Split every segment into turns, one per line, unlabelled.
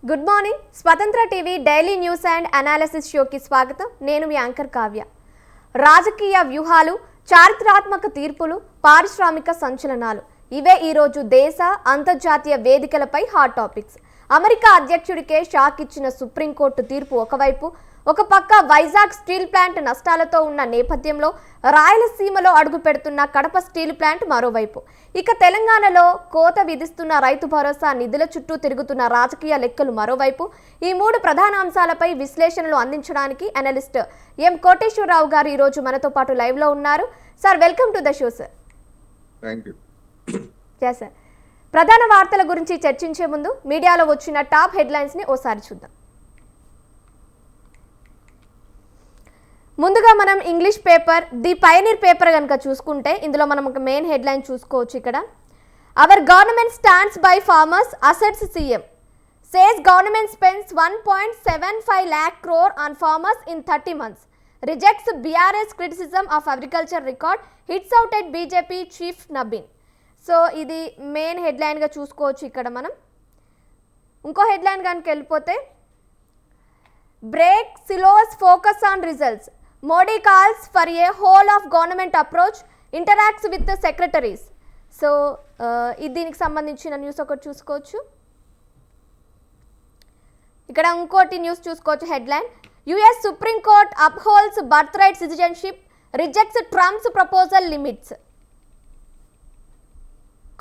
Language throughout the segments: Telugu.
Good morning. Swatantra TV daily news and analysis షోకి స్వాగతం. నేను మీ యాంకర్ కావ్య. రాజకీయ వ్యూహాలు, చారిత్రాత్మక తీర్పులు, పారిశ్రామిక సంచలనాలు ఇవే ఈరోజు దేశ అంతర్జాతీయ వేదికలపై హాట్ టాపిక్స్. అమెరికా అధ్యక్షుడికే షాక్ ఇచ్చిన సుప్రీంకోర్టు తీర్పు ఒకవైపు, ఒక పక్క వైజాగ్ స్టీల్ ప్లాంట్ నష్టాలతో ఉన్న నేపథ్యంలో రాయలసీమలో అడుగు పెడుతున్న కడప స్టీల్ ప్లాంట్ మరోవైపు, ఇక తెలంగాణలో కోత విధిస్తున్న రైతు భరోసా నిధుల చుట్టూ తిరుగుతున్న రాజకీయ లెక్కలు మరోవైపు. ఈ మూడు ప్రధాన అంశాలపై విశ్లేషణలు అందించడానికి అనలిస్ట్ ఎం కోటేశ్వరరావు గారు ఈరోజు మనతో పాటు లైవ్ లో ఉన్నారు. Sir, welcome to the show sir. Sir, ప్రధాన వార్తల గురించి చర్చించే ముందు మీడియాలో వచ్చిన టాప్ హెడ్లైన్స్ ని ఓసారి చూద్దాం. ముందుగా మనం English paper the Pioneer paper కనుక చూసుకుంటే ఇందులో మనం ఒక మెయిన్ హెడ్లైన్ చూసుకోవచ్చు. ఇక్కడ our government stands by farmers assets CM says government spends 1.75 lakh crore on farmers in 30 months, rejects BRS criticism of agriculture record, hits out at BJP chief Nabin. So ఇది మెయిన్ హెడ్లైన్గా చూసుకోవచ్చు. ఇక్కడ మనం ఇంకో హెడ్లైన్ కనుక వెళ్ళిపోతే break silos focus on results, Modi calls for a whole of government approach, interacts with secretaries. So దీనికి సంబంధించిన న్యూస్ ఒకటి చూసుకోవచ్చు. ఇక్కడ ఇంకోటి న్యూస్ చూసుకోవచ్చు. Headline US supreme court upholds birth right citizenship, rejects Trump's proposal limits.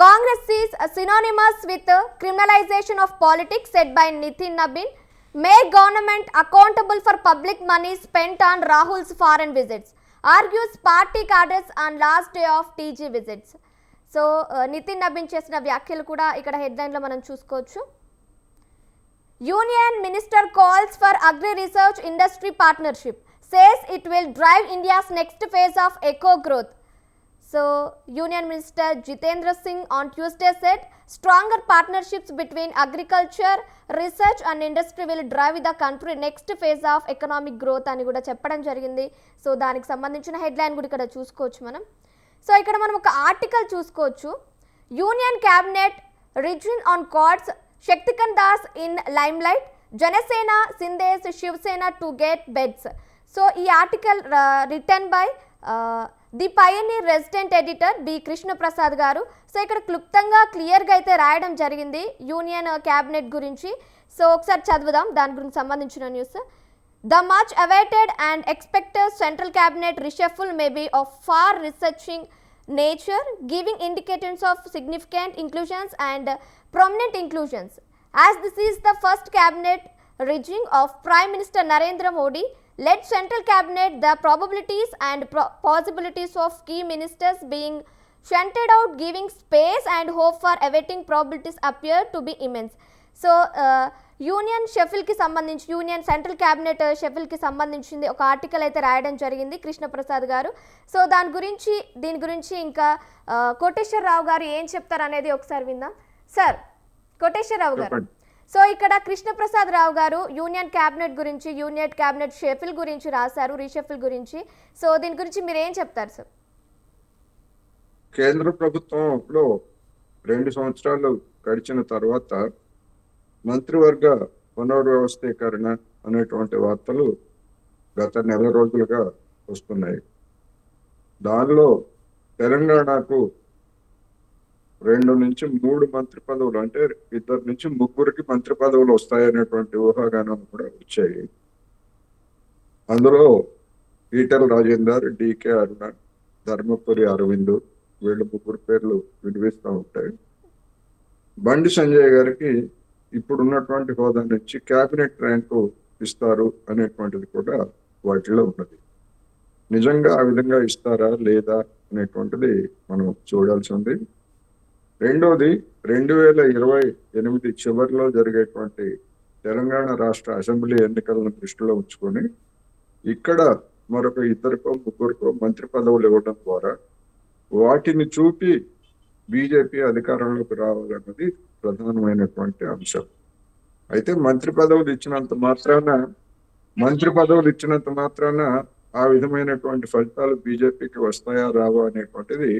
Congress is synonymous with criminalization of politics, said by Nitin Nabin. Make government accountable for public money spent on Rahul's foreign visits, argues party cadres on last day of TG visits. So Nitin Nabin చేసిన వ్యాఖ్యలు కూడా ఇక్కడ హెడ్లైన్లో మనం చూసుకోవచ్చు. Union Minister calls for agri research industry partnership, says it will drive India's next phase of eco growth. So, Union Minister Jitendra Singh on Tuesday said stronger partnerships between agriculture, research and industry will drive the country next phase of economic growth అని కూడా చెప్పడం జరిగింది. సో దానికి సంబంధించిన హెడ్లైన్ కూడా ఇక్కడ చూసుకోవచ్చు మనం. సో ఇక్కడ మనం ఒక ఆర్టికల్ చూసుకోవచ్చు. Union cabinet rejig on cards, Shaktikanta Das in limelight, Janasena Shinde's Shiv Sena to get berths. So ఈ article written by the Pioneer resident editor B Krishnaprasad garu. So ఇక్కడ క్లుప్తంగా క్లియర్గా అయితే రాయడం జరిగింది యూనియన్ క్యాబినెట్ గురించి. సో ఒకసారి చదువుదాం దాని గురించి సంబంధించిన news. The much awaited and expected central cabinet reshuffle may be of far reaching nature, giving indicators of significant inclusions and prominent inclusions. As this is the first cabinet regime of Prime Minister Narendra Modi led central cabinet, the probabilities and possibilities of key ministers being shunted out, giving space and hope for awaiting probabilities appear to be immense. So union షెఫిల్కి సంబంధించి యూనియన్ సెంట్రల్ క్యాబినెట్ షెఫిల్కి సంబంధించింది ఒక ఆర్టికల్ అయితే రాయడం జరిగింది కృష్ణప్రసాద్ గారు. సో దీని గురించి ఇంకా కోటేశ్వరరావు గారు ఏం చెప్తారు అనేది ఒకసారి విందాం. సార్, కోటేశ్వరరావు గారు, సో ఇక్కడ కృష్ణప్రసాద్ రావు గారు యూనియన్ క్యాబినెట్ గురించి, యూనియన్ క్యాబినెట్ షెఫిల్ గురించి రాశారు, రీషెఫిల్ గురించి. సో దీని గురించి మీరు ఏం చెప్తారు సార్?
కేంద్ర ప్రభుత్వంలో 2 సంవత్సరాలు గడిచిన తర్వాత మంత్రివర్గ పునర్వ్యవస్థీకరణ అనేటువంటి వార్తలు గత నెల రోజులుగా వస్తున్నాయి. దానిలో తెలంగాణకు 2 నుంచి 3 మంత్రి పదవులు, అంటే 2 నుంచి 3 మంత్రి పదవులు వస్తాయనేటువంటి ఊహాగానం కూడా వచ్చాయి. అందులో ఈటెల రాజేందర్, డికే అరుణ, ధర్మపురి అరవింద్, వీళ్ళు 3 పేర్లు వినిపిస్తూ ఉంటాయి. బండి సంజయ్ గారికి ఇప్పుడు ఉన్నటువంటి హోదా నుంచి క్యాబినెట్ ర్యాంకు ఇస్తారు అనేటువంటిది కూడా వాటిలో ఉన్నది. నిజంగా ఆ విధంగా ఇస్తారా లేదా అనేటువంటిది మనం చూడాల్సి ఉంది. రెండోది, 2028 చివరిలో జరిగేటువంటి తెలంగాణ రాష్ట్ర అసెంబ్లీ ఎన్నికలను దృష్టిలో ఉంచుకొని ఇక్కడ మరొక 2-3 మంత్రి పదవులు ఇవ్వడం ద్వారా వాటిని చూపి బీజేపీ అధికారంలోకి రావాలన్నది ప్రధానమైనటువంటి అంశం. అయితే మంత్రి పదవులు ఇచ్చినంత మాత్రాన ఆ విధమైనటువంటి ఫలితాలు బీజేపీకి వస్తాయా రావా అనేటువంటిది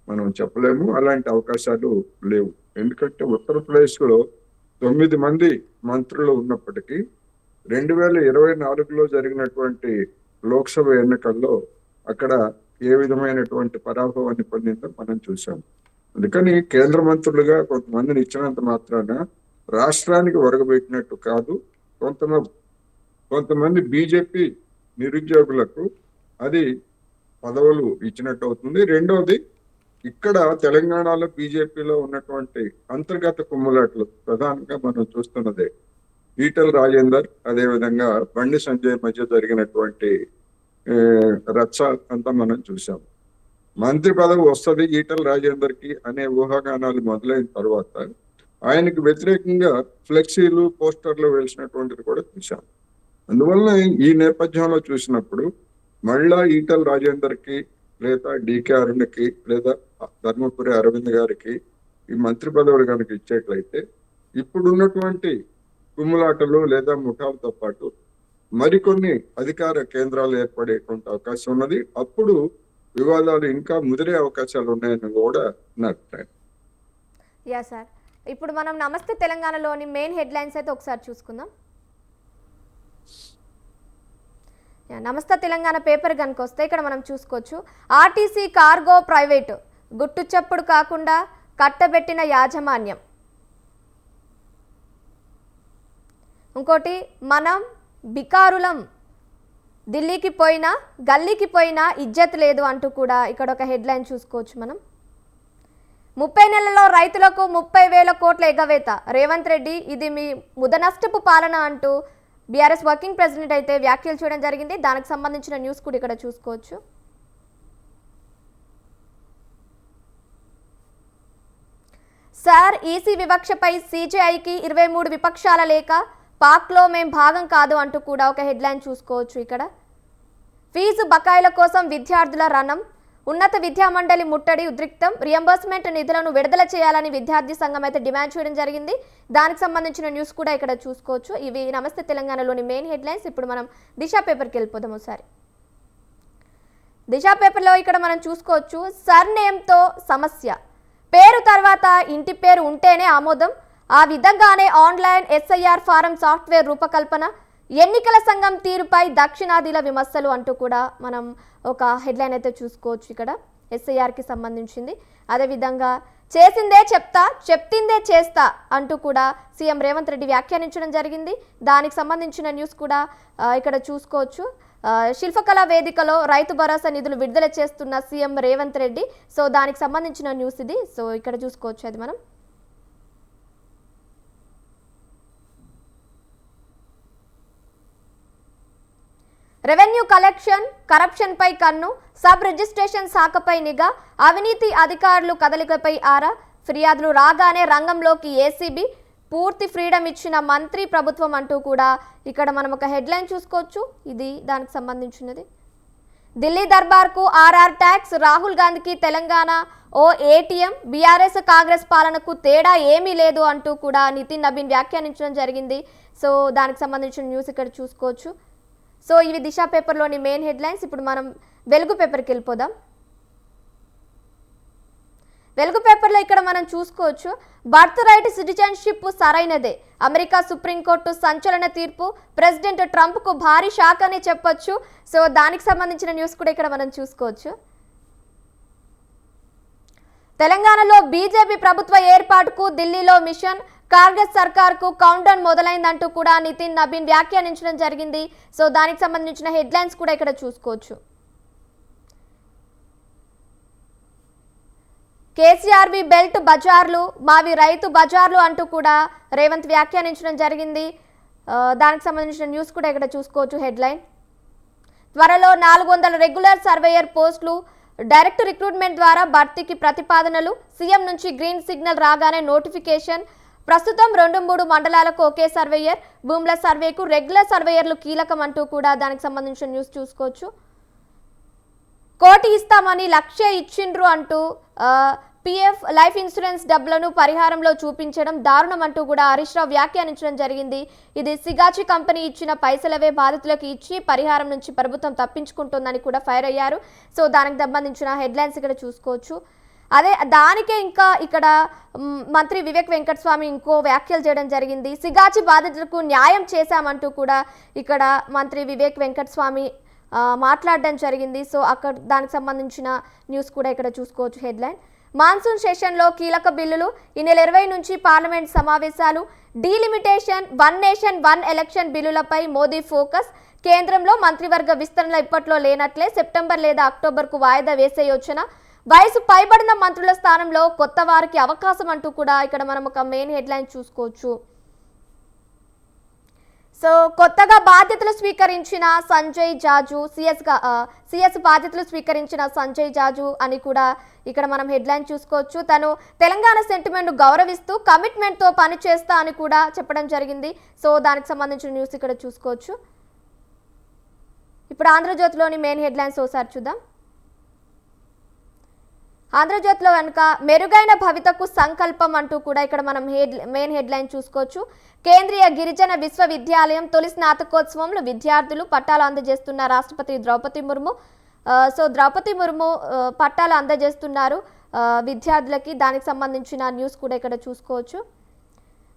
మనం చెప్పలేము. అలాంటి అవకాశాలు లేవు. ఎందుకంటే ఉత్తరప్రదేశ్లో 9 మంది మంత్రులు ఉన్నప్పటికీ 2024లో జరిగినటువంటి లోక్సభ ఎన్నికల్లో అక్కడ ఏ విధమైనటువంటి పరాభవాన్ని పొందిందో మనం చూసాం. అందుకని కేంద్ర మంత్రులుగా కొంతమందిని ఇచ్చినంత మాత్రాన రాష్ట్రానికి ఒరగబెట్టినట్టు కాదు. కొంతమంది బీజేపీ నిరుద్యోగులకు అది పదవులు ఇచ్చినట్టు అవుతుంది. రెండవది, ఇక్కడ తెలంగాణలో బీజేపీలో ఉన్నటువంటి అంతర్గత కుమ్ములాట్లు ప్రధానంగా మనం చూస్తున్నదే ఈటల రాజేందర్, అదేవిధంగా బండి సంజయ్ మధ్య జరిగినటువంటి రచ్చ అంతా మనం చూసాం. మంత్రి పదవి వస్తుంది ఈటల రాజేందర్ కి అనే ఊహాగానాలు మొదలైన తర్వాత ఆయనకు వ్యతిరేకంగా ఫ్లెక్సీలు, పోస్టర్లు వేసినటువంటిది కూడా చూసాం. అందువల్ల ఈ నేపథ్యంలో చూసినప్పుడు మళ్ళా ఈటల రాజేందర్ కి లేదా డికే అరుణ్కి లేదా ధర్మపురి అరవింద్ గారికి ఈ మంత్రి పదవులు కనుక ఇచ్చేట్లయితే ఇప్పుడున్నటువంటి కుమ్ములాటలు లేదా ముఠాలతో పాటు మరికొన్ని అధికార కేంద్రాలు ఏర్పడేటువంటి అవకాశం ఉన్నది. అప్పుడు వివాదాలు ఇంకా ముదిరే అవకాశాలు ఉన్నాయని కూడా నా అభిప్రాయం.
యా సార్, ఇప్పుడు మనం నమస్తే తెలంగాణలోని మెయిన్ హెడ్లైన్స్ అయితే ఒకసారి చూసుకుందాం. నమస్తే తెలంగాణ పేపర్ కనుక వస్తే ఇక్కడ మనం చూసుకోవచ్చు, ఆర్టీసీ కార్గో ప్రైవేటు గుట్టు చప్పుడు కాకుండా కట్టబెట్టిన యాజమాన్యం. ఇంకోటి, మనం బికారులం, ఢిల్లీకి పోయినా గల్లీకి పోయినా ఇజ్జత్ లేదు అంటూ కూడా ఇక్కడ ఒక హెడ్లైన్ చూసుకోవచ్చు మనం. 30 నెలల్లో రైతులకు 30,000 కోట్ల ఎగవేత, రేవంత్ రెడ్డి ఇది మీ ముదనష్టపు పాలన అంటూ బీఆర్ఎస్ వర్కింగ్ ప్రెసిడెంట్ అయితే వ్యాఖ్యలు చేయడం జరిగింది. దానికి సంబంధించిన న్యూస్ కూడా ఇక్కడ చూసుకోవచ్చు. సార్, ఈసీ వివక్షపై సీజేఐకి 23 విపక్షాల లేఖ, పాక్లో మేం భాగం కాదు అంటూ కూడా ఒక హెడ్లైన్ చూసుకోవచ్చు. ఇక్కడ ఫీజు బకాయిల కోసం విద్యార్థుల రణం, ఉన్నత విద్యామండలి ముట్టడి ఉద్రిక్తం, రియంబర్స్మెంట్ నిధులను విడుదల చేయాలని విద్యార్థి సంఘం అయితే డిమాండ్ చేయడం జరిగింది. దానికి సంబంధించిన న్యూస్ కూడా ఇక్కడ చూసుకోవచ్చు. ఇవి నమస్తే తెలంగాణలోని మెయిన్ హెడ్లైన్స్. ఇప్పుడు మనం దిశ పేపర్కి వెళ్ళిపోదాం ఒకసారి. దిశ పేపర్లో ఇక్కడ మనం చూసుకోవచ్చు, సర్నేమ్తో సమస్య, పేరు తర్వాత ఇంటి పేరు ఉంటేనే ఆమోదం, ఆ విధంగానే ఆన్లైన్ ఎస్ఐఆర్ ఫారం సాఫ్ట్వేర్ రూపకల్పన, ఎన్నికల సంఘం తీరుపై దక్షిణాదిల విమర్శలు అంటూ కూడా మనం ఒక హెడ్లైన్ అయితే చూసుకోవచ్చు. ఇక్కడ ఎస్ఐఆర్కి సంబంధించింది. అదేవిధంగా చేసిందే చెప్తా, చెప్తిందే చేస్తా అంటూ కూడా సీఎం రేవంత్ రెడ్డి వ్యాఖ్యానించడం జరిగింది. దానికి సంబంధించిన న్యూస్ కూడా ఇక్కడ చూసుకోవచ్చు. శిల్పకళా వేదికలో రైతు భరోసా నిధులు విడుదల చేస్తున్న సీఎం రేవంత్ రెడ్డి. సో దానికి సంబంధించిన న్యూస్ ఇది. సో ఇక్కడ చూసుకోవచ్చు అది మనం. రెవెన్యూ కలెక్షన్ కరప్షన్ పై కన్ను, సబ్ రిజిస్ట్రేషన్ శాఖపై నిఘా, అవినీతి అధికారులు కదలికపై ఆరా, ఫిర్యాదులు రాగానే రంగంలోకి ఏసీబీ, పూర్తి ఫ్రీడమ్ ఇచ్చిన మంత్రి ప్రభుత్వం అంటూ కూడా ఇక్కడ మనం ఒక హెడ్లైన్ చూసుకోవచ్చు. ఇది దానికి సంబంధించినది. ఢిల్లీ దర్బార్కు ఆర్ఆర్ ట్యాక్స్, రాహుల్ గాంధీకి తెలంగాణ ఓ ఏటీఎం, బీఆర్ఎస్ కాంగ్రెస్ పాలనకు తేడా ఏమీ లేదు అంటూ కూడా నితిన్ నబీన్ వ్యాఖ్యానించడం జరిగింది. సో దానికి సంబంధించిన న్యూస్ ఇక్కడ చూసుకోవచ్చు. సో ఇవి దిశ పేపర్లోని మెయిన్ హెడ్లైన్స్. ఇప్పుడు మనం వెలుగు పేపర్కి వెళ్ళిపోదాం. వెలుగు పేపర్లో ఇక్కడ మనం చూసుకోవచ్చు, బర్త్ రైట్ సిటిజన్షిప్ సరైనదే, అమెరికా సుప్రీంకోర్టు సంచలన తీర్పు, ప్రెసిడెంట్ ట్రంప్కు భారీ షాక్ అనే చెప్పొచ్చు. సో దానికి సంబంధించిన న్యూస్ కూడా ఇక్కడ మనం చూసుకోవచ్చు. తెలంగాణలో బీజేపీ ప్రభుత్వ ఏర్పాటుకు ఢిల్లీలో మిషన్, కాంగ్రెస్ సర్కార్కు కౌంట్ డౌన్ మొదలైందంటూ కూడా నితిన్ నబీన్ వ్యాఖ్యానించడం జరిగింది. సో దానికి సంబంధించిన హెడ్లైన్స్ కూడా ఇక్కడ చూసుకోవచ్చు. కేసీఆర్వి బెల్ట్ బజార్లు, మావి రైతు బజార్లు అంటూ కూడా రేవంత్ వ్యాఖ్యానించడం జరిగింది. దానికి సంబంధించిన న్యూస్ కూడా ఇక్కడ చూసుకోవచ్చు హెడ్లైన్. త్వరలో 400 రెగ్యులర్ సర్వేయర్ పోస్టులు, డైరెక్ట్ రిక్రూట్మెంట్ ద్వారా భర్తీకి ప్రతిపాదనలు, సీఎం నుంచి గ్రీన్ సిగ్నల్ రాగానే నోటిఫికేషన్, ప్రస్తుతం 2-3 మండలాలకు ఒకే సర్వేయర్, భూముల సర్వేకు రెగ్యులర్ సర్వేయర్లు కీలకం అంటూ కూడా దానికి సంబంధించిన న్యూస్ చూసుకోవచ్చు. 1 కోటి ఇస్తామని 1,00,000 ఇచ్చిండ్రు అంటూ పీఎఫ్ లైఫ్ ఇన్సూరెన్స్ డబ్బులను పరిహారంలో చూపించడం దారుణం అంటూ కూడా హరీష్ రావు వ్యాఖ్యానించడం జరిగింది. ఇది సిగాచి కంపెనీ ఇచ్చిన పైసలవే బాధితులకు ఇచ్చి పరిహారం నుంచి ప్రభుత్వం తప్పించుకుంటుందని కూడా ఫైర్ అయ్యారు. సో దానికి సంబంధించిన హెడ్లైన్స్ ఇక్కడ చూసుకోవచ్చు. అదే దానికే ఇంకా ఇక్కడ మంత్రి వివేక్ వెంకటస్వామి ఇంకో వ్యాఖ్యలు చేయడం జరిగింది. సిగాచి బాధితులకు న్యాయం చేశామంటూ కూడా ఇక్కడ మంత్రి వివేక్ వెంకటస్వామి మాట్లాడడం జరిగింది. సో అక్కడ దానికి సంబంధించిన న్యూస్ కూడా ఇక్కడ చూసుకోవచ్చు. హెడ్లైన్: మాన్సూన్ సెషన్లో కీలక బిల్లులు. ఈ నెల 20 నుంచి పార్లమెంట్ సమావేశాలు. Delimitation, one nation one election బిల్లులపై మోదీ ఫోకస్. కేంద్రంలో మంత్రివర్గ విస్తరణ ఇప్పట్లో లేనట్లే, సెప్టెంబర్ లేదా అక్టోబర్కు వాయిదా వేసే యోచన. వయసు పైబడిన మంత్రుల స్థానంలో కొత్త వారికి అవకాశం అంటూ కూడా ఇక్కడ మనం ఒక మెయిన్ హెడ్లైన్ చూసుకోవచ్చు. సో కొత్తగా బాధ్యతలు స్వీకరించిన సంజయ్ జాజు, సిఎస్ బాధ్యతలు స్వీకరించిన సంజయ్ జాజు అని కూడా ఇక్కడ మనం హెడ్లైన్ చూసుకోవచ్చు. తను తెలంగాణ సెంటిమెంట్ గౌరవిస్తూ కమిట్మెంట్తో పనిచేస్తా అని కూడా చెప్పడం జరిగింది. సో దానికి సంబంధించిన న్యూస్ ఇక్కడ చూసుకోవచ్చు. ఇప్పుడు ఆంధ్రజ్యోతిలోని మెయిన్ హెడ్లైన్స్ ఒకసారి చూద్దాం. ఆంధ్రజ్యోతిలో కనుక మెరుగైన భవితకు సంకల్పం అంటూ కూడా ఇక్కడ మనం మెయిన్ హెడ్లైన్ చూసుకోవచ్చు. కేంద్రీయ గిరిజన విశ్వవిద్యాలయం తొలి స్నాతకోత్సవంలో విద్యార్థులు పట్టాలు అందజేస్తున్న రాష్ట్రపతి ద్రౌపది ముర్ము. సో ద్రౌపది ముర్ము పట్టాలు అందజేస్తున్నారు విద్యార్థులకి. దానికి సంబంధించిన న్యూస్ కూడా ఇక్కడ చూసుకోవచ్చు.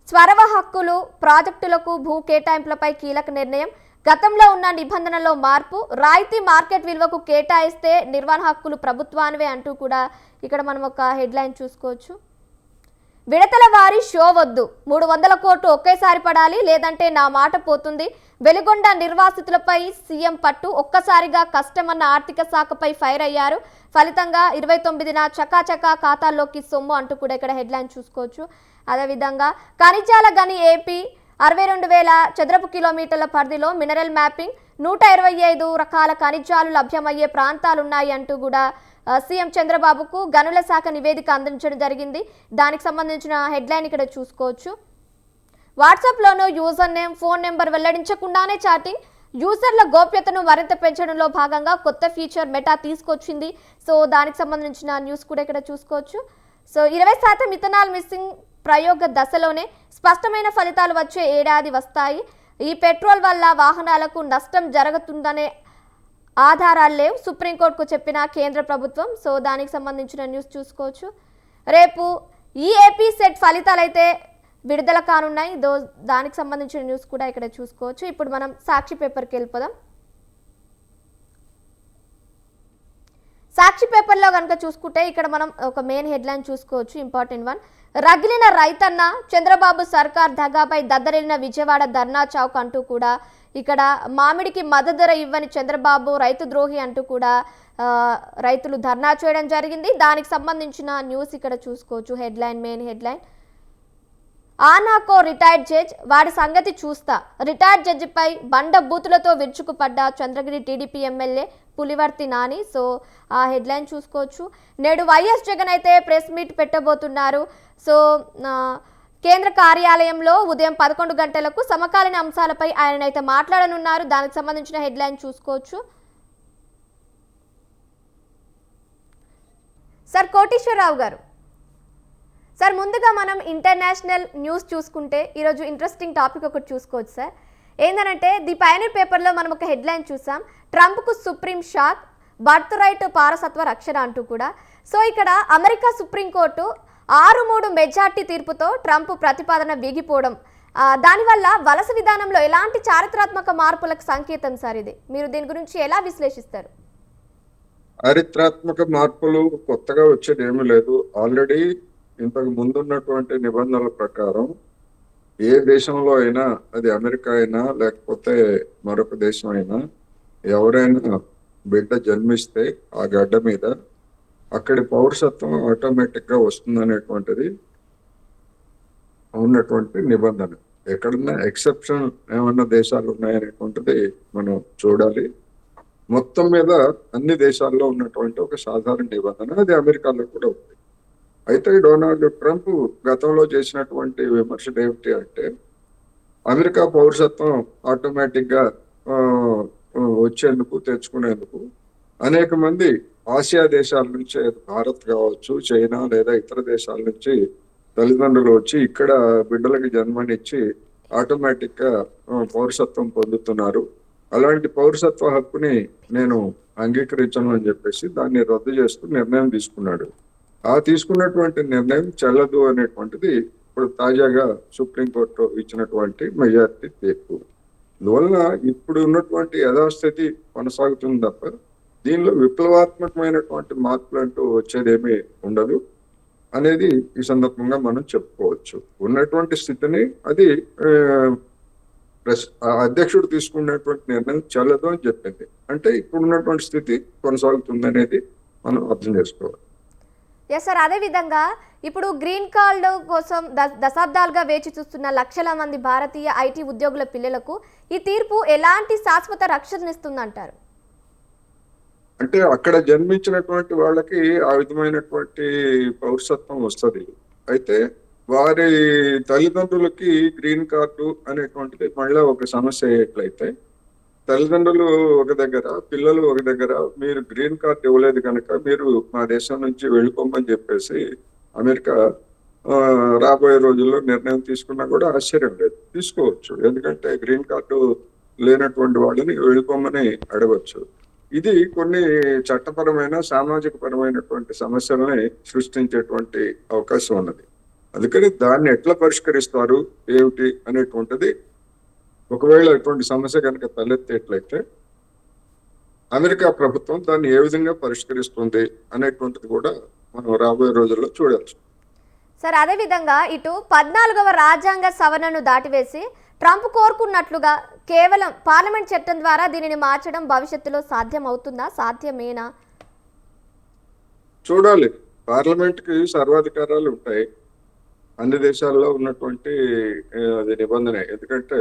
స్వరవ హక్కులు, ప్రాజెక్టులకు భూ కేటాయింపులపై కీలక నిర్ణయం. గతంలో ఉన్న నిబంధనలో మార్పు. రాయితీ మార్కెట్ విలువకు కేటాయిస్తే నిర్వహణ హక్కులు ప్రభుత్వానివే అంటూ కూడా ఇక్కడ మనం ఒక హెడ్లైన్ చూసుకోవచ్చు. విడతల వారి షో వద్దు, 300 కోట్లు ఒకేసారి పడాలి, లేదంటే నా మాట పోతుంది. వెలుగొండ నిర్వాసితులపై సీఎం పట్టు. ఒక్కసారిగా కష్టమన్న ఆర్థిక శాఖపై ఫైర్ అయ్యారు. ఫలితంగా 29న చకాచకా ఖాతాల్లోకి సొమ్ము అంటూ కూడా ఇక్కడ హెడ్లైన్ చూసుకోవచ్చు. అదేవిధంగా ఖనిజాల గని ఏపీ 62,000 చదరపు కిలోమీటర్ల పరిధిలో మినరల్ మ్యాపింగ్. 125 రకాల ఖనిజాలు లభ్యమయ్యే ప్రాంతాలున్నాయి అంటూ కూడా సీఎం చంద్రబాబుకు గనుల శాఖ నివేదిక అందించడం జరిగింది. దానికి సంబంధించిన హెడ్లైన్ ఇక్కడ చూసుకోవచ్చు. వాట్సాప్లోనూ యూజర్ నేమ్, ఫోన్ నెంబర్ వెల్లడించకుండానే చాటింగ్. యూజర్ల గోప్యతను మరింత పెంచడంలో భాగంగా కొత్త ఫీచర్ మెటా తీసుకొచ్చింది. సో దానికి సంబంధించిన న్యూస్ కూడా ఇక్కడ చూసుకోవచ్చు. సో 20% ఇథనాల్ మిక్సింగ్ ప్రయోగ దశలోనే స్పష్టమైన ఫలితాలు వచ్చే ఏడాది వస్తాయి. ఈ పెట్రోల్ వల్ల వాహనాలకు నష్టం జరుగుతుందనే ఆధారాలు లేవు, సుప్రీంకోర్టుకు చెప్పిన కేంద్ర ప్రభుత్వం. సో దానికి సంబంధించిన న్యూస్ చూసుకోవచ్చు. రేపు ఈ ఏపీ సెట్ ఫలితాలు అయితే విడుదల కానున్నాయి. దానికి సంబంధించిన న్యూస్ కూడా ఇక్కడ చూసుకోవచ్చు. ఇప్పుడు మనం సాక్షి పేపర్కి వెళ్ళిపోదాం. సాక్షి పేపర్లో కనుక చూసుకుంటే ఇక్కడ మనం ఒక మెయిన్ హెడ్లైన్ చూసుకోవచ్చు, ఇంపార్టెంట్ వన్. రగిలిన రైతన్న, చంద్రబాబు సర్కార్ దగాపై దద్దరిల్లిన విజయవాడ ధర్నా చౌక్ అంటూ కూడా ఇక్కడ మామిడికి మద్దతు ధర ఇవ్వని చంద్రబాబు రైతు ద్రోహి అంటూ కూడా రైతులు ధర్నా చేయడం జరిగింది. దానికి సంబంధించిన న్యూస్ ఇక్కడ చూసుకోవచ్చు. హెడ్లైన్, మెయిన్ హెడ్లైన్: ఆనాకో రిటైర్డ్ జడ్జ్, వాడి సంగతి చూస్తా. రిటైర్డ్ జడ్జిపై బండ బూతులతో విరుచుకుపడ్డ Chandragiri TDP MLA Pulivarthi Nani. So ఆ హెడ్లైన్ చూసుకోవచ్చు. నేడు వైఎస్ జగన్ అయితే ప్రెస్ మీట్ పెట్టబోతున్నారు. సో కేంద్ర కార్యాలయంలో ఉదయం 11 గంటలకు సమకాలీన అంశాలపై ఆయన అయితే మాట్లాడనున్నారు. దానికి సంబంధించిన హెడ్లైన్ చూసుకోవచ్చు. సార్ కోటేశ్వరరావు గారు, సార్ ముందుగా మనం ఇంటర్నేషనల్ న్యూస్ చూసుకుంటే ఈరోజు ఇంట్రెస్టింగ్ టాపిక్ ఒకటి చూసుకోవచ్చు సార్. ఏంటంటే ది పయనీర్ పేపర్లో మనం ఒక హెడ్లైన్ చూసాం, ట్రంప్కు సుప్రీం షాక్, బర్త్ రైట్ పారసత్వ రక్షణ అంటూ కూడా. సో ఇక్కడ అమెరికా సుప్రీంకోర్టు 6-3 మెజార్టీ తీర్పుతో ట్రంప్ ప్రతిపాదన వీగిపోవడం, దానివల్ల వలస విధానంలో ఎలాంటి చారిత్రాత్మక మార్పులకు సంకేతం సార్ ఇది. మీరు దీని గురించి ఎలా విశ్లేషిస్తారు?
చారిత్రాత్మక మార్పులు కొత్తగా వచ్చేది ఏమీ లేదు. ఆల్రెడీ ఇంతకు ముందున్నటువంటి నిబంధనల ప్రకారం ఏ దేశంలో అయినా, అది అమెరికా అయినా లేకపోతే మరొక దేశం అయినా, ఎవరైనా బిడ్డ జన్మిస్తే ఆ గడ్డ మీద అక్కడి పౌరసత్వం ఆటోమేటిక్ గా వస్తుందనేటువంటిది ఉన్నటువంటి నిబంధన. ఎక్కడన్నా ఎక్సెప్షన్ ఏమన్నా దేశాలు ఉన్నాయనేటువంటిది మనం చూడాలి. మొత్తం మీద అన్ని దేశాల్లో ఉన్నటువంటి ఒక సాధారణ నిబంధన, అది అమెరికాలో కూడా ఉంది. అయితే డొనాల్డ్ ట్రంప్ గతంలో చేసినటువంటి విమర్శలు ఏమిటి అంటే, అమెరికా పౌరసత్వం ఆటోమేటిక్ గా వచ్చేందుకు, తెచ్చుకునేందుకు అనేక మంది ఆసియా దేశాల నుంచి, భారత్ కావచ్చు, చైనా లేదా ఇతర దేశాల నుంచి తల్లిదండ్రులు వచ్చి ఇక్కడ బిడ్డలకి జన్మనిచ్చి ఆటోమేటిక్ గా పౌరసత్వం పొందుతున్నారు. అలాంటి పౌరసత్వ హక్కుని నేను అంగీకరించను అని చెప్పేసి దాన్ని రద్దు చేస్తూ నిర్ణయం తీసుకున్నాడు. ఆ తీసుకున్నటువంటి నిర్ణయం చెల్లదు అనేటువంటిది ఇప్పుడు తాజాగా సుప్రీంకోర్టు ఇచ్చినటువంటి మెజారిటీ తీర్పు. అందువలన ఇప్పుడు ఉన్నటువంటి యథాస్థితి కొనసాగుతుంది తప్ప దీనిలో విప్లవాత్మకమైనటువంటి మార్పులు అంటూ వచ్చేదేమీ ఉండదు అనేది ఈ సందర్భంగా మనం చెప్పుకోవచ్చు. ఉన్నటువంటి స్థితిని అది అధ్యక్షుడు తీసుకున్నటువంటి నిర్ణయం చెల్లదు అని చెప్పింది. అంటే ఇప్పుడు ఉన్నటువంటి స్థితి కొనసాగుతుంది అనేది మనం అర్థం చేసుకోవాలి.
ఎస్ సార్, అదేవిధంగా ఇప్పుడు గ్రీన్ కార్డు కోసం దశాబ్దాలుగా వేచి చూస్తున్న లక్షల మంది భారతీయ ఐటీ ఉద్యోగుల పిల్లలకు ఈ తీర్పు ఎలాంటి శాశ్వత రక్షణనిస్తుందంటారు?
అంటే అక్కడ జన్మించినటువంటి వాళ్ళకి ఆ విధమైనటువంటి పౌరసత్వం వస్తుంది. అయితే వారి తల్లిదండ్రులకి గ్రీన్ కార్డు అనేటువంటిది మళ్ళీ ఒక సమస్య అయ్యేట్లయితే తల్లిదండ్రులు ఒక దగ్గర, పిల్లలు ఒక దగ్గర మీరు గ్రీన్ కార్డ్ ఇవ్వలేదు కనుక మీరు మా దేశం నుంచి వెళ్ళిపోమని చెప్పేసి అమెరికా రాబోయే రోజుల్లో నిర్ణయం తీసుకున్నా కూడా ఆశ్చర్యం లేదు. తీసుకోవచ్చు. ఎందుకంటే గ్రీన్ కార్డు లేనటువంటి వాళ్ళని వెళ్ళిపోమని అడగవచ్చు. ఇది కొన్ని చట్టపరమైన, సామాజిక పరమైనటువంటి సమస్యల్ని సృష్టించేటువంటి అవకాశం ఉన్నది. అందుకని దాన్ని ఎట్లా పరిష్కరిస్తారు ఏమిటి అనేటువంటిది ఒకవేళ ఇటువంటి సమస్య కనుక తలెత్తేట్లయితే అమెరికా ప్రభుత్వం దాన్ని ఏ విధంగా పరిష్కరిస్తుంది అనేటువంటిది కూడా మనం రాబోయే రోజుల్లో చూడాల్సి.
సార్, అదేవిధంగా ఇటు 14వ రాజ్యాంగ సవరణను దాటివేసి ట్రంప్ కోరుకున్నట్లుగా కేవలం పార్లమెంట్ చట్టం ద్వారా దీనిని మార్చడం భవిష్యత్తులో సాధ్యం అవుతుందా? సాధ్యమేనా?
చూడాలి. పార్లమెంట్ కి సర్వాధికారాలు ఉంటాయి. అన్ని దేశాల్లో ఉన్నటువంటి అది నిబంధనే. ఎందుకంటే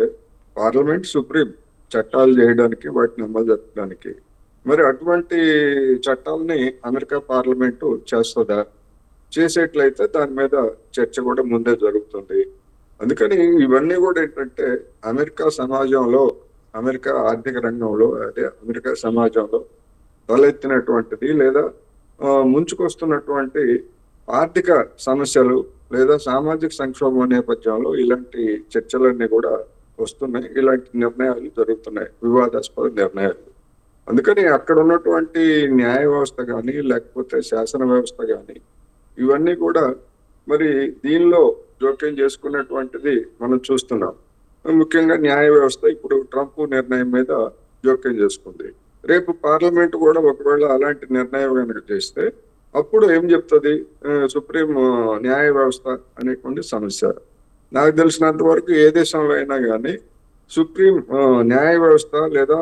పార్లమెంట్ సుప్రీం చట్టాలు చేయడానికి, వాటిని అమలు జరపడానికి. మరి అటువంటి చట్టాలని అమెరికా పార్లమెంటు చేస్తుందా? చేసేట్లయితే దాని మీద చర్చ కూడా ముందే జరుగుతుంది. అందుకని ఇవన్నీ కూడా ఏంటంటే అమెరికా సమాజంలో, అమెరికా ఆర్థిక రంగంలో, అదే అమెరికా సమాజంలో తలెత్తినటువంటిది లేదా ముంచుకొస్తున్నటువంటి ఆర్థిక సమస్యలు లేదా సామాజిక సంక్షోభం నేపథ్యంలో ఇలాంటి చర్చలన్నీ కూడా వస్తున్నాయి. ఇలాంటి నిర్ణయాలు జరుగుతున్నాయి, వివాదాస్పద నిర్ణయాలు. అందుకని అక్కడ ఉన్నటువంటి న్యాయ వ్యవస్థ కానీ లేకపోతే శాసన వ్యవస్థ కానీ ఇవన్నీ కూడా మరి దీనిలో జోక్యం చేసుకున్నటువంటిది మనం చూస్తున్నాం. ముఖ్యంగా న్యాయ వ్యవస్థ ఇప్పుడు ట్రంప్ నిర్ణయం మీద జోక్యం చేసుకుంది. రేపు పార్లమెంట్ కూడా ఒకవేళ అలాంటి నిర్ణయం కనుక చేస్తే అప్పుడు ఏం చెప్తుంది సుప్రీం న్యాయ వ్యవస్థ అనేటువంటి సమస్య. నాకు తెలిసినంత వరకు ఏ దేశంలో అయినా కానీ సుప్రీం న్యాయ వ్యవస్థ లేదా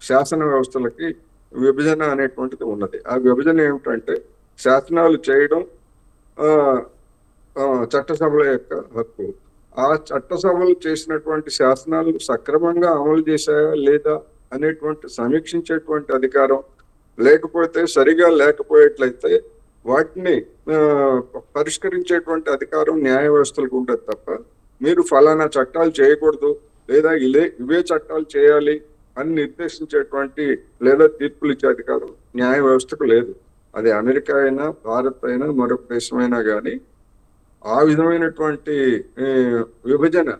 శాసన వ్యవస్థలకి విభజన అనేటువంటిది ఉన్నది. ఆ విభజన ఏమిటంటే శాసనాలు చేయడం చట్టసభల యొక్క హక్కు. ఆ చట్టసభలు చేసినటువంటి శాసనాలు సక్రమంగా అమలు చేశాయా లేదా అనేటువంటి సమీక్షించేటువంటి అధికారం, లేకపోతే సరిగా లేకపోయేట్లయితే వాటిని పరిష్కరించేటువంటి అధికారం న్యాయ వ్యవస్థలకు ఉంటుంది తప్ప మీరు ఫలానా చట్టాలు చేయకూడదు లేదా ఇవే చట్టాలు చేయాలి అని నిర్దేశించేటువంటి లేదా తీర్పులు ఇచ్చే అధికారం న్యాయ వ్యవస్థకు లేదు. అది అమెరికా అయినా, భారత్ అయినా, మరొక దేశమైనా కానీ ఆ విధమైనటువంటి విభజన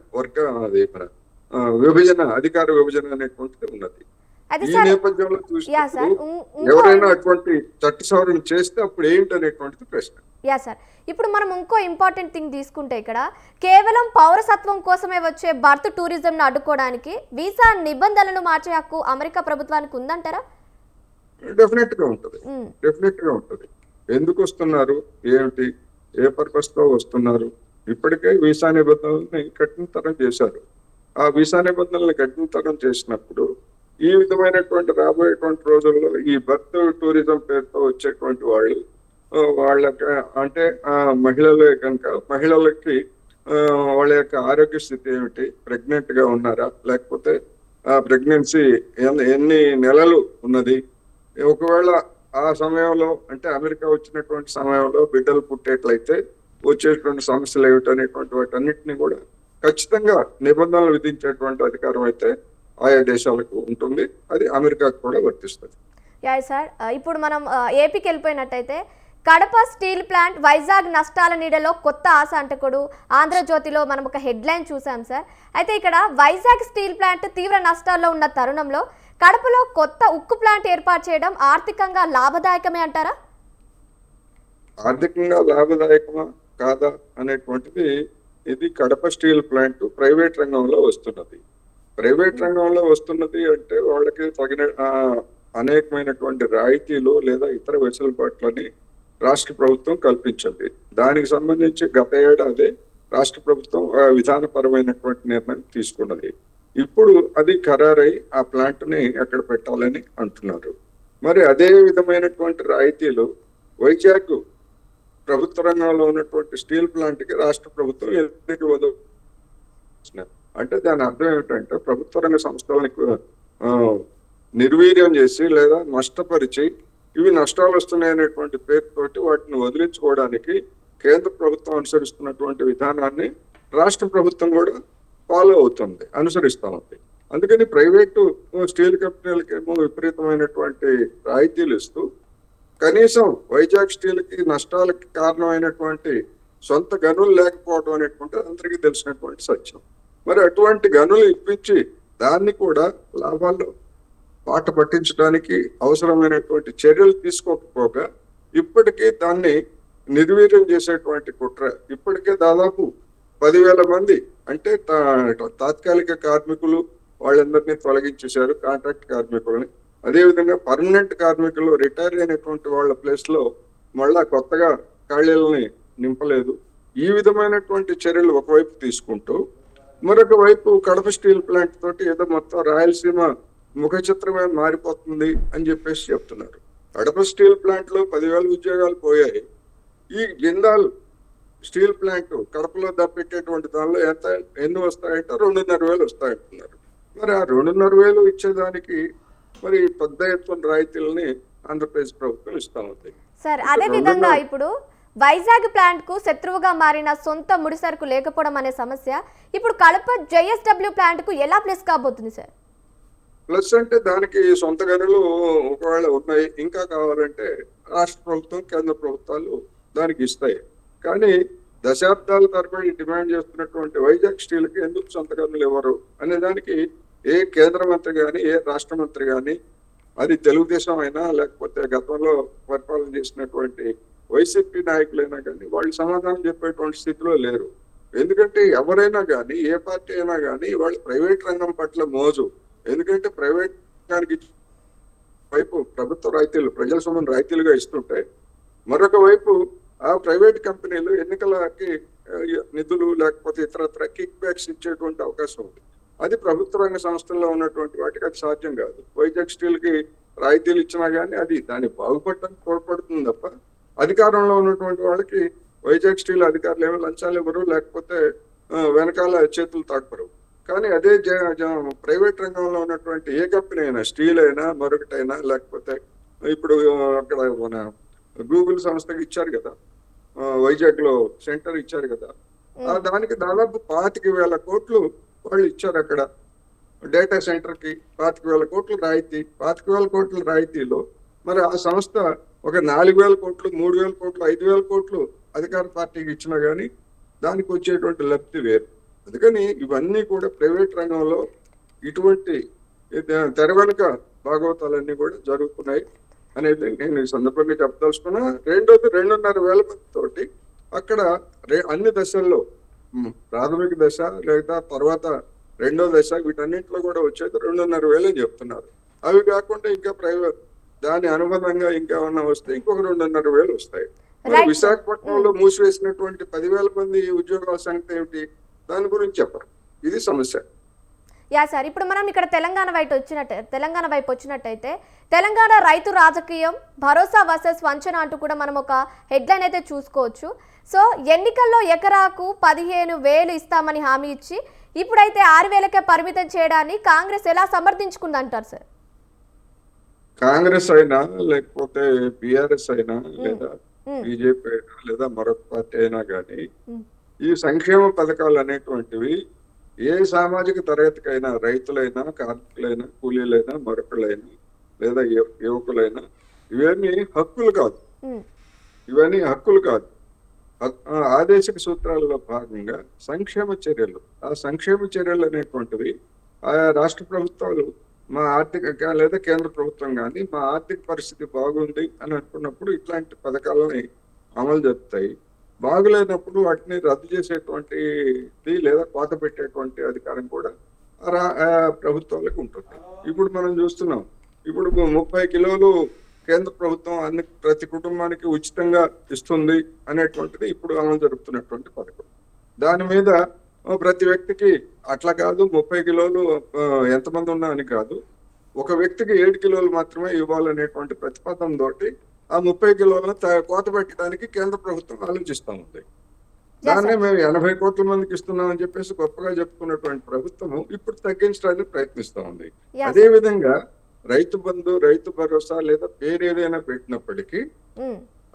అధికార విభజన అనేటువంటిది ఉన్నది. ఈ నేపథ్యంలో చూసినప్పుడు ఎవరైనా అటువంటి చట్ట సవరణ చేస్తే అప్పుడు ఏంటి అనేటువంటిది ప్రశ్న.
సార్, ఇప్పుడు మనం ఇంకో ఇంపార్టెంట్ థింగ్ తీసుకుంటే ఇక్కడ కేవలం పౌరసత్వం కోసమే వచ్చే బర్త్ టూరిజం ను అడ్డుకోవడానికి వీసా నిబంధనలను మార్చే హక్కు అమెరికా ప్రభుత్వానికి ఉందంటారా?
డెఫినెట్ గా ఉంటది. ఎందుకు వస్తున్నారు, ఏమిటి, ఏ పర్పస్ తో వస్తున్నారు? ఇప్పటికే వీసా నిబంధనల్ని కఠినతరం చేశారు. ఆ వీసా నిబంధనల్ని కఠినతరం చేసినప్పుడు ఈ విధమైనటువంటి రాబోయేటువంటి రోజుల్లో ఈ బర్త్ టూరిజం పేరుతో వచ్చేటువంటి వాళ్ళకి అంటే మహిళలే కనుక మహిళలకి వాళ్ళ యొక్క ఆరోగ్య స్థితి ఏమిటి, ప్రెగ్నెంట్ గా ఉన్నారా, లేకపోతే ప్రెగ్నెన్సీ ఎన్ని నెలలు ఉన్నది, ఒకవేళ ఆ సమయంలో అంటే అమెరికా వచ్చినటువంటి సమయంలో బిడ్డలు పుట్టేట్లయితే వచ్చేటువంటి సమస్యలు ఏమిటనేటువంటి వాటన్నిటిని కూడా ఖచ్చితంగా నిబంధనలు విధించేటువంటి అధికారం అయితే ఆయా దేశాలకు ఉంటుంది. అది అమెరికాకు కూడా వర్తిస్తుంది.
సార్, ఇప్పుడు మనం ఏపీకి వెళ్ళిపోయినట్టయితే కడప స్టీల్ ప్లాంట్ వైజాగ్ నష్టాల నీడలో కొత్త ఆశ అంటకుడు ఆంధ్రజ్యోతిలో మనం ఒక హెడ్లైన్ చూసాం సార్. అయితే ఇక్కడ వైజాగ్ స్టీల్ ప్లాంట్ తీవ్ర నష్టాల్లో ఉన్న తరుణంలో కడపలో కొత్త ఉక్కు ప్లాంట్ ఏర్పాటు చేయడం ఆర్థికంగా లాభదాయకమే అంటారా?
ఆర్థికంగా లాభదాయకమా కాదా అనేటువంటిది ఇది కడప స్టీల్ ప్లాంట్ ప్రైవేట్ రంగంలో వస్తున్నది. ప్రైవేట్ రంగంలో వస్తున్నది అంటే వాళ్ళకి తగిన అనేకమైనటువంటి రాయితీలు లేదా ఇతర వెసులుబాట్లని రాష్ట్ర ప్రభుత్వం కల్పించింది. దానికి సంబంధించి గత ఏడాది రాష్ట్ర ప్రభుత్వం విధానపరమైనటువంటి నిర్ణయం తీసుకున్నది. ఇప్పుడు అది ఖరారై ఆ ప్లాంట్ ని ఎక్కడ పెట్టాలని అంటున్నారు. మరి అదే విధమైనటువంటి రాయితీలు వైజాగ్ ప్రభుత్వ రంగంలో ఉన్నటువంటి స్టీల్ ప్లాంట్ కి రాష్ట్ర ప్రభుత్వం ఎందుకు ఇవ్వదు? అంటే దాని అర్థం ఏమిటంటే ప్రభుత్వ రంగ సంస్థలకు నిర్వీర్యం చేసి లేదా నష్టపరిచి ఇవి నష్టాలు వస్తున్నాయనేటువంటి పేరుతోటి వాటిని వదిలించుకోవడానికి కేంద్ర ప్రభుత్వం అనుసరిస్తున్నటువంటి విధానాన్ని రాష్ట్ర ప్రభుత్వం కూడా ఫాలో అవుతుంది, అనుసరిస్తా ఉంది. అందుకని ప్రైవేటు స్టీల్ కంపెనీలకేమో విపరీతమైనటువంటి రాయితీలు ఇస్తూ కనీసం వైజాగ్ స్టీల్ కి నష్టాలకి కారణమైనటువంటి సొంత గనులు లేకపోవడం అనేటువంటి అందరికీ తెలిసినటువంటి సత్యం. మరి అటువంటి గనులు ఇప్పించి దాన్ని కూడా లాభాల్లో బాట పట్టించడానికి అవసరమైనటువంటి చర్యలు తీసుకోకపోగా ఇప్పటికీ దాన్ని నిర్వీర్యం చేసేటువంటి కుట్ర. ఇప్పటికే దాదాపు 10,000 మంది అంటే తాత్కాలిక కార్మికులు వాళ్ళందరినీ తొలగించేశారు, కాంట్రాక్ట్ కార్మికులని. అదేవిధంగా పర్మనెంట్ కార్మికులు రిటైర్ అయినటువంటి వాళ్ళ ప్లేస్ లో మళ్ళా కొత్తగా ఖాళీలని నింపలేదు. ఈ విధమైనటువంటి చర్యలు ఒకవైపు తీసుకుంటూ మరొక వైపు కడప స్టీల్ ప్లాంట్ తోటి ఏదో మొత్తం రాయలసీమ ముఖ చిత్రమే మారిపోతుంది అని చెప్పేసి చెప్తున్నారు. కడప స్టీల్ ప్లాంట్ లో 10,000 ఉద్యోగాలు పోయాయి. ఈ జిందాల్ స్టీల్ ప్లాంట్ కడపలో పెట్టేటువంటి దానిలో ఎన్ని వస్తాయంటే 2,500 వస్తాయంటున్నారు. మరి ఆ 2,500 ఇచ్చేదానికి మరి పెద్ద ఎత్తున రాయితీలని ఆంధ్రప్రదేశ్ ప్రభుత్వం ఇస్తా ఉంది.
సార్ అదే విధంగా ఇప్పుడు వైజాగ్ ప్లాంట్ కు శత్రువుగా మారిన సొంత ముడి సరుకు లేకపోవడం అనే సమస్య ఇప్పుడు కడప జేఎస్డబ్ల్యూ ప్లాంట్ కు ఎలా ప్లస్ కాబోతుంది సార్?
ప్లస్ అంటే దానికి సొంత గనులు ఒకవేళ ఉన్నాయి, ఇంకా కావాలంటే రాష్ట్ర ప్రభుత్వం కేంద్ర ప్రభుత్వాలు దానికి ఇస్తాయి. కానీ దశాబ్దాల తరబడి డిమాండ్ చేస్తున్నటువంటి వైజాగ్ స్టీల్ కి ఎందుకు సొంత గనులు ఇవ్వరు అనే దానికి ఏ కేంద్ర మంత్రి కానీ ఏ రాష్ట్ర మంత్రి కానీ, అది తెలుగుదేశం అయినా లేకపోతే గతంలో పరిపాలన చేసినటువంటి వైసీపీ నాయకులైనా కానీ వాళ్ళు సమాధానం చెప్పేటువంటి స్థితిలో లేరు. ఎందుకంటే ఎవరైనా కానీ ఏ పార్టీ అయినా కానీ వాళ్ళు ప్రైవేట్ రంగం పట్ల మోజు. ఎందుకంటే ప్రైవేట్ రంగానికి వైపు ప్రభుత్వ రాయితీలు ప్రజల సొమ్మును రాయితీలుగా ఇస్తుంటే మరొక వైపు ఆ ప్రైవేట్ కంపెనీలు ఎన్నికలకి నిధులు లేకపోతే ఇతరత్ర కిక్ బ్యాక్స్ ఇచ్చేటువంటి అవకాశం ఉంది. అది ప్రభుత్వ రంగ సంస్థల్లో ఉన్నటువంటి వాటికి అది సాధ్యం కాదు. వైజాగ్ స్టీల్ కి రాయితీలు ఇచ్చినా గానీ అది దాన్ని బాగుపడడానికి తోడ్పడుతుంది తప్ప అధికారంలో ఉన్నటువంటి వాళ్ళకి వైజాగ్ స్టీల్ అధికారులు ఏమో లంచాలు ఇవ్వరు, లేకపోతే వెనకాల చేతులు తాకరు. కానీ అదే ప్రైవేట్ రంగంలో ఉన్నటువంటి ఏ కంపెనీ అయినా, స్టీల్ అయినా మరొకటైనా, లేకపోతే ఇప్పుడు అక్కడ మన గూగుల్ సంస్థకి ఇచ్చారు కదా, వైజాగ్ లో సెంటర్ ఇచ్చారు కదా, దానికి దాదాపు 25,000 కోట్లు వాళ్ళు ఇచ్చారు. అక్కడ డేటా సెంటర్ కి 25,000 కోట్లు రాయితీ. 25,000 కోట్ల రాయితీలో మరి ఆ సంస్థ ఒక 4,000 కోట్లు, 3,000 కోట్లు, 5,000 కోట్లు అధికార పార్టీకి ఇచ్చినా గానీ దానికి వచ్చేటువంటి లబ్ధి వేరు. అందుకని ఇవన్నీ కూడా ప్రైవేట్ రంగంలో ఇటువంటి తెర వెనుక భాగవతాలన్నీ కూడా జరుగుతున్నాయి అనేది నేను ఈ సందర్భంగా చెప్పదలుచుకున్నా. రెండోది 2,500 మంది తోటి అక్కడ అన్ని దశల్లో ప్రాథమిక దశ లేదా తర్వాత రెండో దశ వీటన్నింటిలో కూడా వచ్చేది 2,500 అని చెప్తున్నారు. అవి కాకుండా ఇంకా ప్రైవేట్ దాని అనుబంధంగా ఇంకా ఏమన్నా వస్తే ఇంకొక 2,500 వస్తాయి. విశాఖపట్నంలో మూసివేసినటువంటి 10,000 మంది ఉద్యోగాల సంగతి ఏమిటి, దాని గురించి చెప్పరు. ఇది సమస్య.
యా సార్, ఇప్పుడు మనం ఇక్కడ తెలంగాణ వైపు వచ్చినట్టయితే తెలంగాణ రైతు రాజకీయం భరోసా వర్సెస్ వంచన అంటూ కూడా మనం ఒక హెడ్లైన్ అయితే చూసుకోవచ్చు. సో ఎన్నికల్లో ఎకరాకు 15,000 ఇస్తామని హామీ ఇచ్చి ఇప్పుడైతే 6,000కే పరిమితం చేయడాన్ని కాంగ్రెస్ ఎలా సమర్థించుకుందంటారు సార్?
కాంగ్రెస్ అయినా లేకపోతే బిఆర్ఎస్ అయినా లేదా బీజేపీ అయినా లేదా మరొక పార్టీ అయినా కానీ ఈ సంక్షేమ పథకాలు అనేటువంటివి ఏ సామాజిక తరగతికైనా, రైతులైనా, కార్మికులైనా, కూలీలైనా, మరొకళ్ళైనా లేదా యువకులైనా ఇవన్నీ హక్కులు కాదు. ఇవన్నీ హక్కులు కాదు. ఆదేశిక సూత్రాలలో భాగంగా సంక్షేమ చర్యలు. ఆ సంక్షేమ చర్యలు అనేటువంటివి ఆయా రాష్ట్ర ప్రభుత్వాలు మా ఆర్థిక లేదా కేంద్ర ప్రభుత్వం కానీ మా ఆర్థిక పరిస్థితి బాగుంది అని అనుకున్నప్పుడు ఇట్లాంటి పథకాలని అమలు జరుపుతాయి. బాగులేనప్పుడు వాటిని రద్దు చేసేటువంటిది లేదా కోత పెట్టేటువంటి అధికారం కూడా ప్రభుత్వాలకు ఉంటుంది. ఇప్పుడు మనం చూస్తున్నాం. ఇప్పుడు 30 కిలోలు కేంద్ర ప్రభుత్వం ప్రతి కుటుంబానికి ఉచితంగా ఇస్తుంది అనేటువంటిది ఇప్పుడు అమలు జరుపుతున్నటువంటి పథకం. దాని మీద ప్రతి వ్యక్తికి అట్లా కాదు 30 కిలోలు ఎంతమంది ఉన్నా అని కాదు, ఒక వ్యక్తికి 7 కిలోలు మాత్రమే ఇవ్వాలనేటువంటి ప్రతిపాదన తోటి ఆ 30 కిలోలను కోత పెట్టడానికి కేంద్ర ప్రభుత్వం ఆలోచిస్తా ఉంది. దాన్నే మేము 80 కోట్ల మందికి ఇస్తున్నామని చెప్పేసి గొప్పగా చెప్పుకున్నటువంటి ప్రభుత్వము ఇప్పుడు తగ్గించడానికి ప్రయత్నిస్తా ఉంది. అదే విధంగా రైతు బంధు, రైతు భరోసా లేదా పేరు ఏదైనా పెట్టినప్పటికీ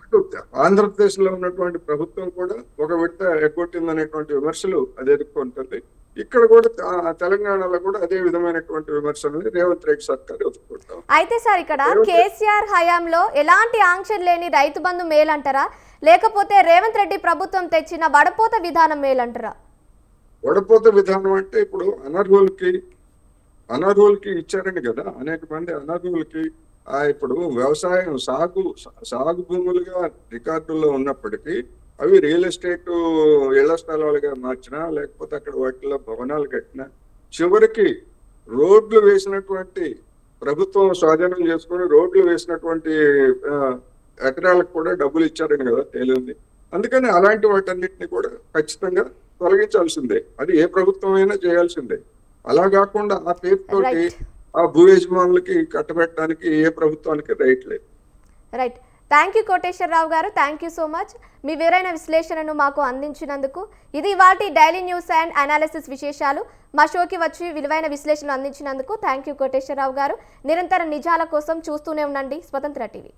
అటు ఆంధ్రప్రదేశ్ లో ఉన్నటువంటి ప్రభుత్వం కూడా ఒక విడత ఎగ్గొట్టిందనేటువంటి విమర్శలు అది ఎదుర్కొంటుంది. ఇక్కడ కూడా తెలంగాణలో కూడా అదే విధమైనటువంటి విమర్శలని రేవంత్ రెడ్డి సర్కార్ ఎదుర్కొంటాం.
అయితే సార్ ఇక్కడ కేసీఆర్ హయాంలో ఎలాంటి ఆంక్షలు లేని రైతు బంధు మేలంటారా, లేకపోతే రేవంత్ రెడ్డి ప్రభుత్వం తెచ్చిన వడపోత విధానం మేలంటారా?
వడపోత విధానం అంటే ఇప్పుడు అనర్హులకి ఇచ్చారండి కదా, అనేక మంది అనర్హులకి. ఇప్పుడు వ్యవసాయం సాగు భూములుగా రికార్డుల్లో ఉన్నప్పటికీ అవి రియల్ ఎస్టేట్ ఇళ్ల స్థలాలుగా మార్చినా లేకపోతే అక్కడ వాటిలో భవనాలు కట్టినా చివరికి రోడ్లు వేసినటువంటి ప్రభుత్వం స్వాధీనం చేసుకుని రోడ్లు వేసినటువంటి ఎకరాలకు కూడా డబ్బులు ఇచ్చారని కదా తేలింది. అందుకని అలాంటి వాటన్నిటిని కూడా ఖచ్చితంగా తొలగించాల్సిందే. అది ఏ ప్రభుత్వం అయినా చేయాల్సిందే. అలా కాకుండా ఆ పేరుతోటి ఆ భూ యజమానులకి కట్టబెట్టడానికి ఏ ప్రభుత్వానికి రైట్ లేదు.
రైట్. థ్యాంక్ యూ కోటేశ్వరరావు గారు, థ్యాంక్ యూ సో మచ్. మీ వివరైన విశ్లేషణను మాకు అందించినందుకు. ఇది ఇవాల్టి డైలీ న్యూస్ అండ్ అనాలిసిస్ విశేషాలు. మా షోకి వచ్చి విలువైన విశ్లేషణలు అందించినందుకు థ్యాంక్ యూ కోటేశ్వరరావు గారు. నిరంతర నిజాల కోసం చూస్తూనే ఉండండి స్వతంత్ర టీవీ.